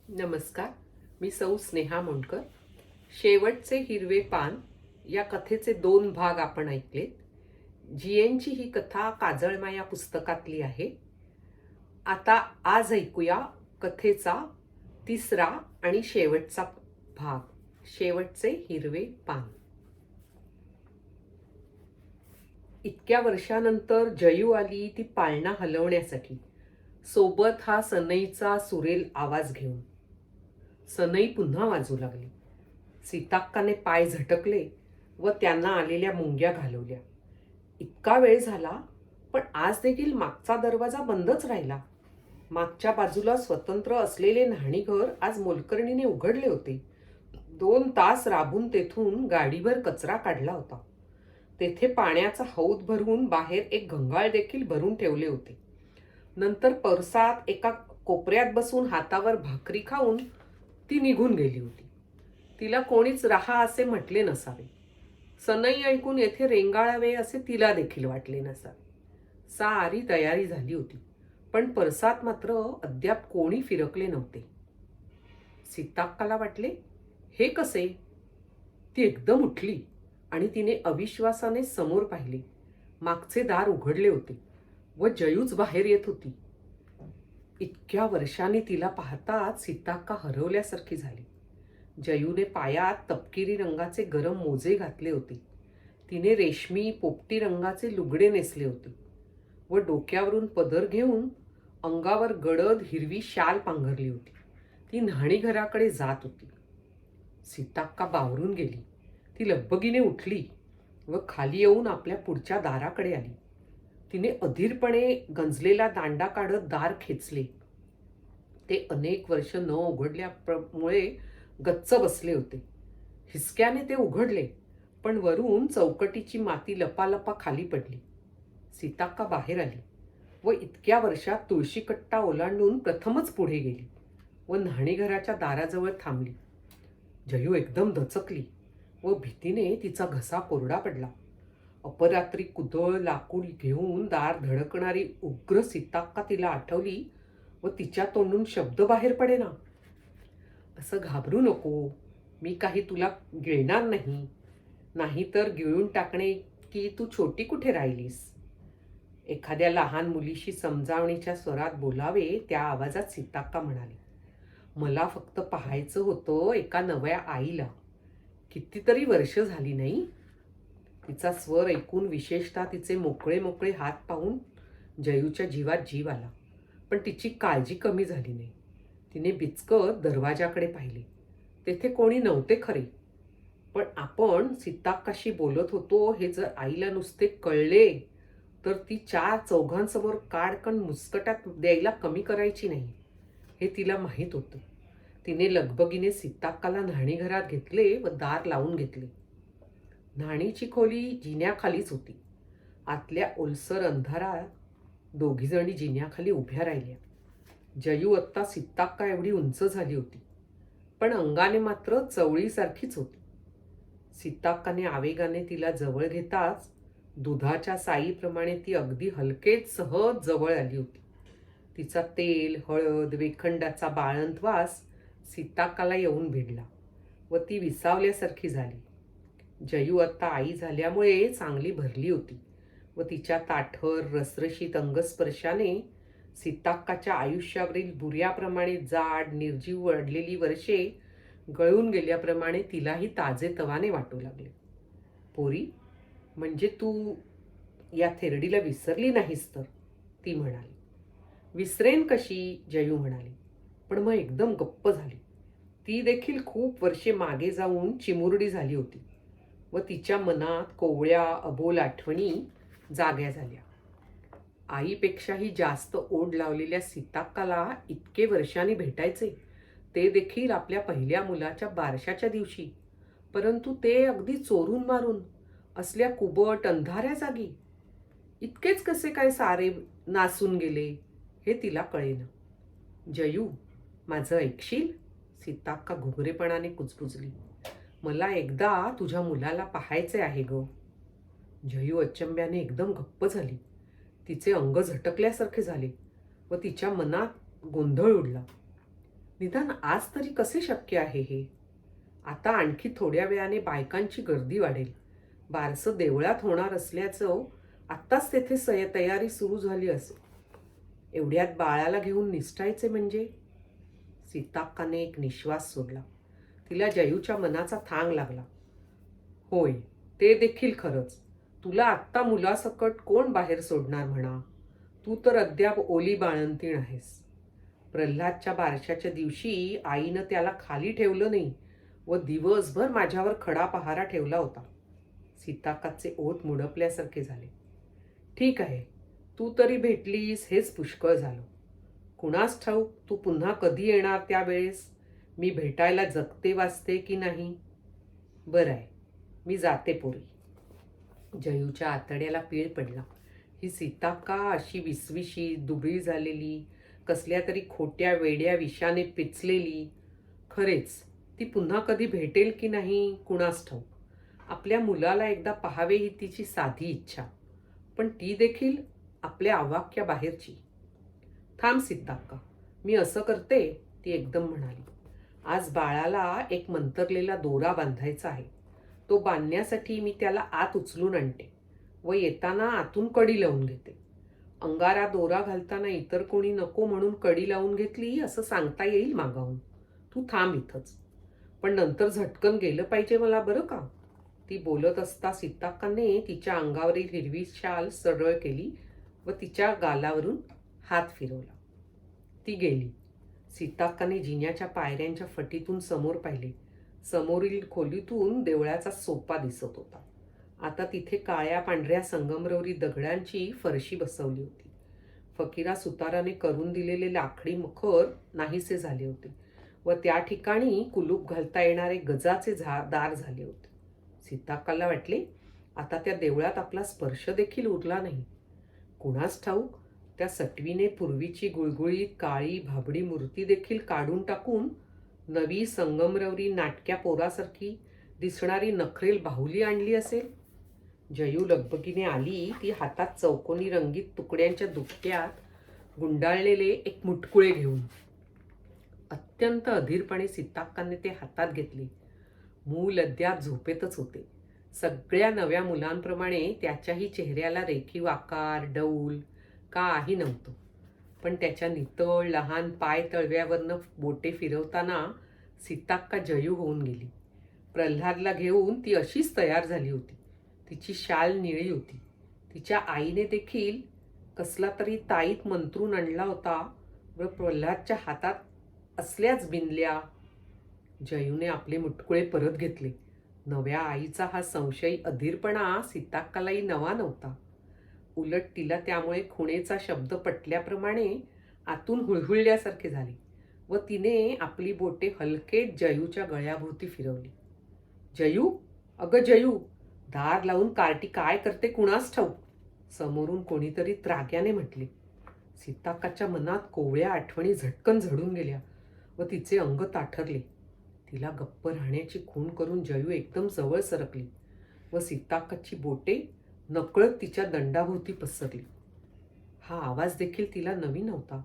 नमस्कार. मी सौ स्नेहा मोंडकर. शेवटचे हिरवे पान या कथेचे 2 भाग आपण ऐकलेत. जीएनची ही कथा काजळमा या पुस्तकातली आहे. आता आज ऐकूया कथेचा 3रा आणि शेवटचा भाग, शेवटचे हिरवे पान. इतक्या वर्षानंतर जयू आली ती पाळणा हलवण्यासाठी, सोबत हा सनईचा सुरेल आवाज घेऊन. सनई पुन्हा वाजू लागली. सीताक्काने पाय झटकले व त्यांना आलेल्या मुंग्या घालवल्या. इतका वेळ झाला, पण आज देखील मागचा दरवाजा बंदच राहिला. मागच्या बाजूला स्वतंत्र असलेले न्हाणीघर आज मोलकरणीने उघडले होते. 2 तास राबून तेथून गाडीभर कचरा काढला होता. तेथे पाण्याचा हौद भरून बाहेर एक घंगाळ देखील भरून ठेवले होते. नंतर परसात एका कोपऱ्यात बसून हातावर भाकरी खाऊन ती निघून गेली होती. तिला कोणीच राहा असे म्हटले नसावे. सनई ऐकून येथे रेंगाळावे असे तिला देखील वाटले नसावे. सारी तयारी झाली होती, पण परसात मात्र अद्याप कोणी फिरकले नव्हते. सीताक्काला वाटले, हे कसे? ती एकदम उठली आणि तिने अविश्वासाने समोर पाहिले. मागचे दार उघडले होते व जयूच बाहेर येत होती. इतक्या वर्षांनी तिला पाहताच सीताक्का हरवल्यासारखी झाली. जयूने पायात तपकिरी रंगाचे गरम मोजे घातले होते. तिने रेशमी पोपटी रंगाचे लुगडे नेसले होते व डोक्यावरून पदर घेऊन अंगावर गडद हिरवी शाल पांघरली होती. ती न्हाणीघराकडे जात होती. सीताक्का बावरून गेली. ती लगबगीने उठली व खाली येऊन आपल्या पुढच्या दाराकडे आली. तिने अधीरपणे गंजलेला दांडा काढत दार खेचले. ते अनेक वर्ष न उघडल्यामुळे गच्च बसले होते. हिसक्याने ते उघडले, पण वरून चौकटीची माती लपालपा खाली पडली. सीताक्का बाहेर आली व इतक्या वर्षात तुळशीकट्टा ओलांडून प्रथमच पुढे गेली व न्हाणीघराच्या दाराजवळ थांबली. जयू एकदम दचकली व भीतीने तिचा घसा कोरडा पडला. अपरात्री कुदळ लाकूड घेऊन दार धडकणारी उग्र सीताक्का तिला आठवली व तिच्या तोंडून शब्द बाहेर पडेना. असं घाबरू नको, मी काही तुला गिळणार नाही. नाहीतर गिळून टाकणे की तू छोटी कुठे राहिलीस? एखाद्या लहान मुलीशी समजावणीच्या स्वरात बोलावे त्या आवाजात सीताक्का म्हणाली. मला फक्त पाहायचं होतं एका नव्या आईला. कितीतरी वर्ष झाली नाही? तिचा स्वर ऐकून, विशेषतः तिचे मोकळे मोकळे हात पाहून जयूच्या जीवात जीव आला. पण तिची काळजी कमी झाली नाही. तिने बिचकत दरवाजाकडे पाहिले. तेथे कोणी नव्हते खरे, पण आपण सीताक्काशी बोलत होतो हे जर आईला नुसते कळले तर ती 4 चौघांसमोर काडकन मुस्कटात द्यायला कमी करायची नाही, हे तिला माहीत होतं. तिने लगबगीने सीताक्काला न्हाणीघरात घेतले व दार लावून घेतले. न्हाणीची खोली जिन्याखालीच होती. आतल्या ओलसर अंधारात दोघीजणी जिन्याखाली उभ्या राहिल्या. जयू आत्ता सीताक्का एवढी उंच झाली होती, पण अंगाने मात्र चवळीसारखीच होती. सीताक्काने आवेगाने तिला जवळ घेताच दुधाच्या साईप्रमाणे ती अगदी हलकेच सहज जवळ आली होती. तिचा तेल, हळद, वेखंडाचा बाळंत वास सीताक्काला येऊन भिडला व ती विसावल्यासारखी झाली. जयू आत्ता आई झाल्यामुळे चांगली भरली होती व तिच्या ताठर रसरशीत अंगस्पर्शाने सीताक्काच्या आयुष्यावरील बुऱ्याप्रमाणे जाड निर्जीव वाढलेली वर्षे गळून गेल्याप्रमाणे तिलाही ताजेतवाने वाटू लागले. पोरी, म्हणजे तू या थेरडीला विसरली नाहीस तर? ती म्हणाली. विसरेन कशी? जयू म्हणाली, पण मग एकदम गप्प झाली. ती देखील खूप वर्षे मागे जाऊन चिमुरडी झाली होती व तिच्या मनात कोवळ्या अबोल आठवणी जाग्या झाल्या. आईपेक्षाही जास्त ओढ लावलेल्या सीताक्काला इतके वर्षांनी भेटायचे, ते देखील आपल्या पहिल्या मुलाच्या बारशाच्या दिवशी. परंतु ते अगदी चोरून मारून असल्या कुबट अंधाऱ्या जागी. इतकेच कसे काय सारे नासून गेले हे तिला कळेना. जयू, माझं ऐकशील? सीताक्का घुगरेपणाने कुजबुजली. मला एकदा तुझ्या मुलाला पाहायचे आहे ग. जयू अचंब्याने एकदम गप्प झाली. तिचे अंग झटकल्यासारखे झाले व तिच्या मनात गोंधळ उडला. निदान आज तरी कसे शक्य आहे हे? आता आणखी थोड्या वेळाने बायकांची गर्दी वाढेल. बारसं देवळात होणार असल्याचं आत्ताच तेथे तयारी सुरू झाली असेल. एवढ्यात बाळाला घेऊन निसटायचे म्हणजे? सीताक्काने एक निश्वास सोडला. तिला जयूच्या मनाचा थांग लागला. होय, ते देखील खरंच. तुला आत्ता मुलासकट कोण बाहेर सोडणार म्हणा. तू तर अद्याप ओली बाळंतीण आहेस. प्रल्हादच्या बारशाच्या दिवशी आईनं त्याला खाली ठेवलं नाही व दिवसभर माझ्यावर खडा पहारा ठेवला होता. सीताक्काचे ओठ मुडपल्यासारखे झाले. ठीक आहे, तू तरी भेटलीस हेच पुष्कळ झालं. कुणास ठाऊक तू पुन्हा कधी येणार त्यावेळेस? मी भेटायला जगते वाचते की नाही? बरं आहे, मी जाते पोरी. जयूच्या आतड्याला पीळ पडला. ही सीताक्का अशी विसविशी दुबळी झालेली, कसल्या तरी खोट्या वेड्या विषाने पिचलेली. खरेच ती पुन्हा कधी भेटेल की नाही कुणास ठाऊक. आपल्या मुलाला एकदा पाहावे ही तिची साधी इच्छा, पण ती देखील आपल्या आवाक्याबाहेरची. थांब सीताक्का, मी असं करते, ती एकदम म्हणाली. आज बाळाला एक मंतरलेला दोरा बांधायचा आहे. तो बांधण्यासाठी मी त्याला आत उचलून आणते व येताना आतून कडी लावून घेते. अंगारा दोरा घालताना इतर कोणी नको म्हणून कडी लावून घेतली असं सांगता येईल मागाहून. तू थांब इथंच. पण नंतर झटकन गेलं पाहिजे मला बरं का. ती बोलत असता सीताक्काने तिच्या अंगावरील हिरवी शाल सरळ केली व तिच्या गालावरून हात फिरवला. ती गेली. सीताक्काने जिन्याच्या पायऱ्यांच्या फटीतून समोर पाहिले. समोरील खोलीतून देवळाचा सोपा दिसत होता. आता तिथे काळ्या पांढऱ्या संगमरवरी दगडांची फरशी बसवली होती. फकीरा सुताराने करून दिलेले लाकडी मखर नाहीसे झाले होते व त्या ठिकाणी कुलूप घालता येणारे गजाचे दार झाले होते. सीताक्काला वाटले आता त्या देवळात आपला स्पर्श देखील उरला नाही. कुणास ठाऊक त्या सटवीने पूर्वीची गुळगुळीत काळी भाबडी मूर्ती देखील काढून टाकून नवी संगमरवरी नाटक्या पोरासारखी दिसणारी नखरेल बाहुली आणली असेल. जयू लगबगीने आली. ती हातात चौकोनी रंगीत तुकड्यांच्या दुपट्यात गुंडाळलेले एक मुटकुळे घेऊन. अत्यंत अधीरपणे सीताक्काने ते हातात घेतले. मूल अद्याप झोपेतच होते. सगळ्या नव्या मुलांप्रमाणे त्याच्याही चेहऱ्याला रेखीव आकार डौल काही नव्हतं. पण त्याच्या नितळ लहान पाय तळव्यावरनं बोटे फिरवताना सीताक्का जयू होऊन गेली. प्रल्हादला घेऊन ती अशीच तयार झाली होती. तिची शाल निळी होती. तिच्या आईने देखील कसला तरी ताईत मंत्रून आणला होता व प्रल्हादच्या हातात असल्याच बिनल्या. जयूने आपले मुटकुळे परत घेतले. नव्या आईचा हा संशयी अधीरपणा सीताक्कालाही नवा नव्हता. उलट तिला त्यामुळे खुणेचा शब्द पटल्याप्रमाणे आतून हुळहुळल्यासारखे झाले व तिने आपली बोटे हलकेच जयूच्या गळ्याभोवती फिरवली. जयू, अगं जयू, दार लावून कार्टी काय करते कुणास ठाऊक, समोरून कोणीतरी त्राग्याने म्हटले. सीताक्काच्या मनात कोवळ्या आठवणी झटकन झडून गेल्या व तिचे अंग ताठरले. तिला गप्प राहण्याची खूण करून जयू एकदम जवळ सरकली व सीताक्काची बोटे नकळत तिच्या दंडाभोवती पसरली. हा आवाज देखील तिला नवीन होता.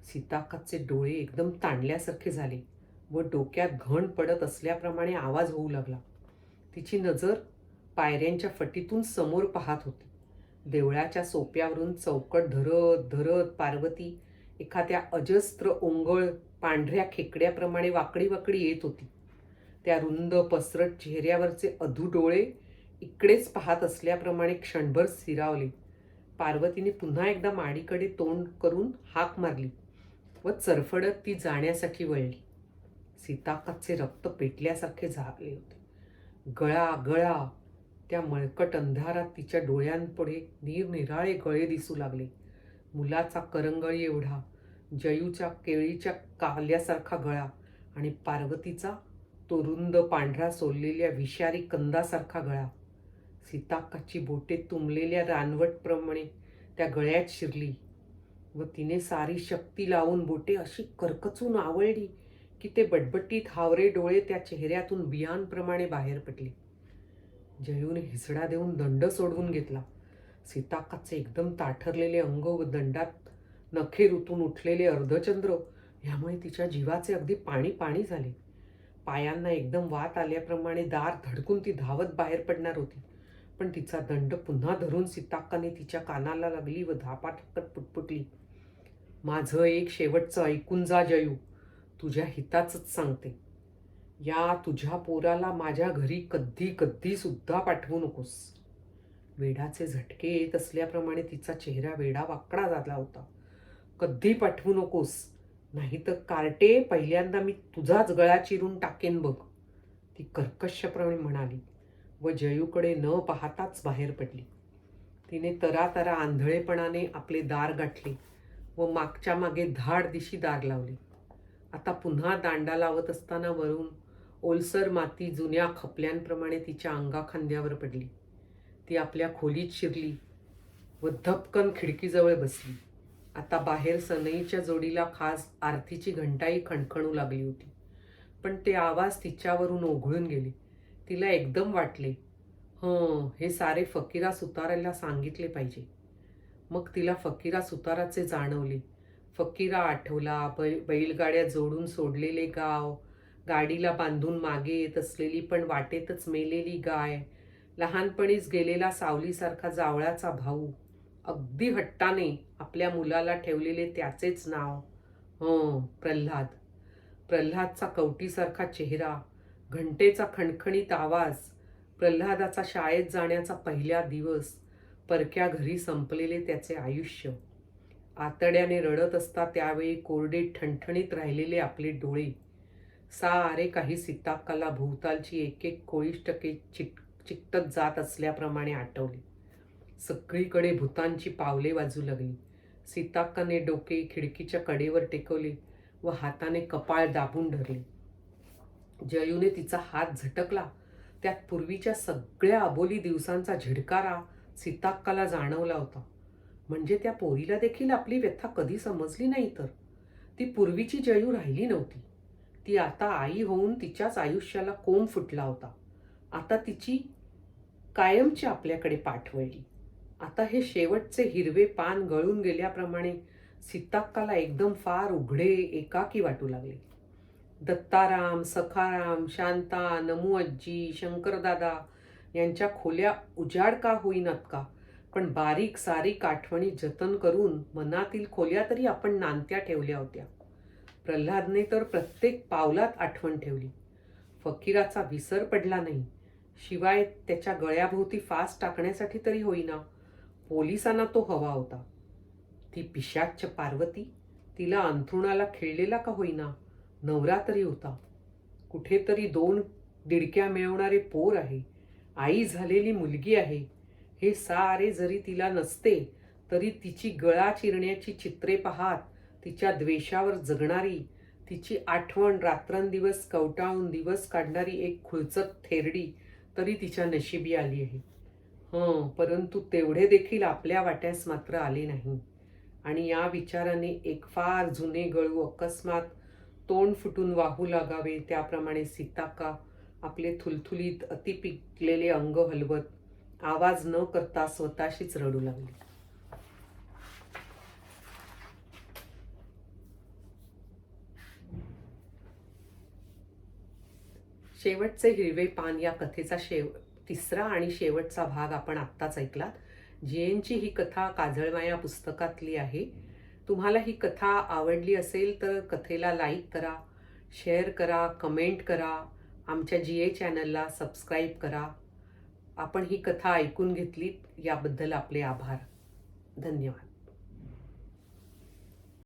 सीताक्काचे डोळे एकदम ताणल्यासारखे झाले व डोक्यात घण पडत असल्याप्रमाणे आवाज होऊ लागला. तिची नजर पायऱ्यांच्या फटीतून समोर पाहत होती. देवळाच्या सोप्यावरून चौकट धरत धरत पार्वती एखाद्या अजस्त्र ओंगळ पांढऱ्या खेकड्याप्रमाणे वाकडी वाकडी येत होती. त्या रुंद पसरट चेहऱ्यावरचे अधू डोळे इकडेच पाहत असल्याप्रमाणे क्षणभर स्थिरावले. पार्वतीने पुन्हा एकदा माडीकडे तोंड करून हाक मारली व चरफडत ती जाण्यासाठी वळली. सीताक्काचे रक्त पेटल्यासारखे झाले होते. गळा गळा त्या मळकट अंधारात तिच्या डोळ्यांपुढे निरनिराळे गळे दिसू लागले. मुलाचा करंगळी एवढा, जयूच्या केळीच्या काल्यासारखा गळा आणि पार्वतीचा तो रुंद पांढरा सोललेल्या विषारी कंदासारखा गळा. सीताक्काची बोटे तुंबलेल्या रानवटप्रमाणे त्या गळ्यात शिरली व तिने सारी शक्ती लावून बोटे अशी करकचून आवळली की ते बटबटीत हावरे डोळे त्या चेहऱ्यातून बियांप्रमाणे बाहेर पडले. जयूने हिसडा देऊन दंड सोडवून घेतला. सीताक्काचे एकदम ताठरलेले अंग व दंडात नखे ऋतून उठलेले अर्धचंद्र ह्यामुळे तिच्या जीवाचे अगदी पाणी पाणी झाले. पायांना एकदम वात आल्याप्रमाणे दार धडकून ती धावत बाहेर पडणार होती, पण तिचा दंड पुन्हा धरून सीताक्काने तिच्या कानाला लागली व धापाटकत पुटपुटली. माझं एक शेवटचं ऐकून जा जयू, तुझ्या हिताचंच सांगते. या तुझ्या पोराला माझ्या घरी कधी कधी सुद्धा पाठवू नकोस. वेडाचे झटके येत असल्याप्रमाणे तिचा चेहरा वेडा वाकडा झाला होता. कधी पाठवू नकोस, नाही तर कार्टे पहिल्यांदा मी तुझाच गळा चिरून टाकेन बघ, ती कर्कशप्रमाणे म्हणाली व जयूकडे न पाहताच बाहेर पडली. तिने तरातरा आंधळेपणाने आपले दार गाठले व मागच्या मागे धाड दिशी दार लावले. आता पुन्हा दांडा लावत असताना वरून ओलसर माती जुन्या खपल्यांप्रमाणे तिच्या अंगाखांद्यावर पडली. ती आपल्या खोलीत शिरली व धपकन खिडकीजवळ बसली. आता बाहेर सनईच्या जोडीला खास आरतीची घंटाई खणखणू लागली होती, पण ते आवाज तिच्यावरून ओघळून गेले. तिला एकदम वाटले, हे सारे फकीरा सुताराला सांगितले पाहिजे. मग तिला फकीरा सुताराचे जाणवले. फकीरा आठवला, बैलगाड्या जोडून सोडलेले गाव, गाडीला बांधून मागे येत असलेली पण वाटेतच मेलेली गाय, लहानपणीच गेलेला सावलीसारखा जावळाचा भाऊ, अगदी हट्टाने आपल्या मुलाला ठेवलेले त्याचेच नाव, प्रल्हाद. प्रल्हादचा कवटीसारखा चेहरा, घंटेचा खणखणीत आवाज, प्रल्हादाचा शाळेत जाण्याचा पहिला दिवस, परक्या घरी संपलेले त्याचे आयुष्य, आतड्याने रडत असता त्यावेळी कोरडे ठणठणीत राहिलेले आपले डोळे, सारे काही सीताक्काला भोवतालची एक एक कोळिष्टके चिकटत जात असल्याप्रमाणे आठवले. सगळीकडे भूतांची पावले वाजू लागली. सीताक्काने डोके खिडकीच्या कडेवर टेकवले व हाताने कपाळ दाबून धरले. जयूने तिचा हात झटकला. त्यात पूर्वीच्या सगळ्या अबोली दिवसांचा झिडकारा सीताक्काला जाणवला होता. म्हणजे त्या पोरीला देखील आपली व्यथा कधी समजली नाही. तर ती पूर्वीची जयू राहिली नव्हती. ती आता आई होऊन तिच्याच आयुष्याला कोंब फुटला होता. आता तिची कायमची आपल्याकडे पाठ वळली. आता हे शेवटचे हिरवे पान गळून गेल्याप्रमाणे सीताक्काला एकदम फार उघडे एकाकी वाटू लागले. दत्ताराम, सखाराम, शांता, नमू आजी, शंकरदादा यांच्या खोल्या उजाड का होईनात का, पण बारीक सारीक आठवणी जतन करून मनातील खोल्या तरी आपण नांत्या ठेवल्या होत्या. प्रल्हादने तर प्रत्येक पावलात आठवण ठेवली. फकीराचा विसर पडला नाही. शिवाय त्याच्या गळ्याभोवती फास टाकण्यासाठी तरी होईना पोलिसांना तो हवा होता. ती पिशाच्च पार्वती, तिला अंथरुणाला खेळलेला का होईना नवरा तरी होता. कुठेतरी 2 दिडक्या मिळवणारे पोर आहे, आई झालेली मुलगी आहे. हे सारे जरी तिला नसते तरी तिची गळा चिरण्याची चित्रे पाहात तिच्या द्वेषावर जगणारी, तिची आठवण रात्रंदिवस कवटाळून दिवस काढणारी एक खुळचत थेरडी तरी तिच्या नशिबी आली आहे. परंतु तेवढे देखील आपल्या वाट्यास मात्र आले नाही. आणि या विचाराने एक फार जुने गळू अकस्मात तोंड फुटून वाहू लागावे त्याप्रमाणे सीताक्का आपले थुलथुलीत अतिपिकलेले अंग हलवत आवाज न करता स्वतःशीच रडू लागली. शेवटचे हिरवे पान या कथेचा तिसरा आणि शेवटचा भाग आपण आत्ताच ऐकलात. जीएनची ही कथा काजळमाया पुस्तकातली आहे. तुम्हाला ही कथा आवडली असेल तर कथेला लाईक करा, शेअर करा, कमेंट करा, आमच्या जीए चॅनलला सबस्क्राईब करा. आपण ही कथा ऐकून घेतलीत याबद्दल आपले आभार. धन्यवाद.